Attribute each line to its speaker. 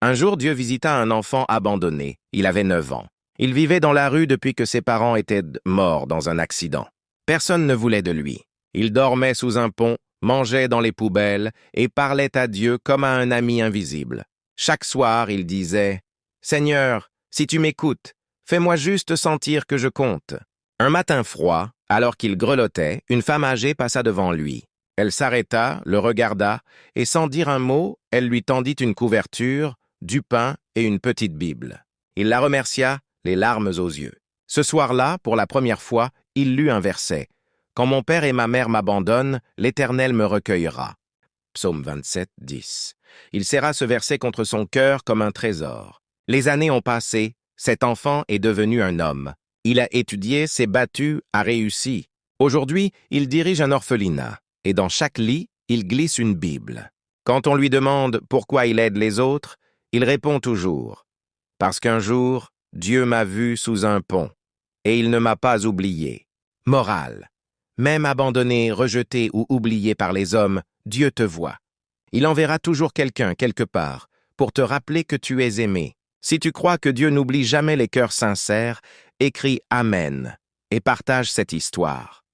Speaker 1: Un jour, Dieu visita un enfant abandonné. Il avait 9 ans. Il vivait dans la rue depuis que ses parents étaient morts dans un accident. Personne ne voulait de lui. Il dormait sous un pont, mangeait dans les poubelles et parlait à Dieu comme à un ami invisible. Chaque soir, il disait « Seigneur, si tu m'écoutes, fais-moi juste sentir que je compte. » Un matin froid, alors qu'il grelottait, une femme âgée passa devant lui. Elle s'arrêta, le regarda, et sans dire un mot, elle lui tendit une couverture, du pain et une petite Bible. Il la remercia, les larmes aux yeux. Ce soir-là, pour la première fois, il lut un verset. « Quand mon père et ma mère m'abandonnent, l'Éternel me recueillera. » Psaume 27, 10. Il serra ce verset contre son cœur comme un trésor. Les années ont passé, cet enfant est devenu un homme. Il a étudié, s'est battu, a réussi. Aujourd'hui, il dirige un orphelinat, et dans chaque lit, il glisse une Bible. Quand on lui demande pourquoi il aide les autres, il répond toujours « Parce qu'un jour, Dieu m'a vu sous un pont, et il ne m'a pas oublié. » Morale. Même abandonné, rejeté ou oublié par les hommes, Dieu te voit. Il enverra toujours quelqu'un, quelque part, pour te rappeler que tu es aimé. Si tu crois que Dieu n'oublie jamais les cœurs sincères, écris Amen et partage cette histoire.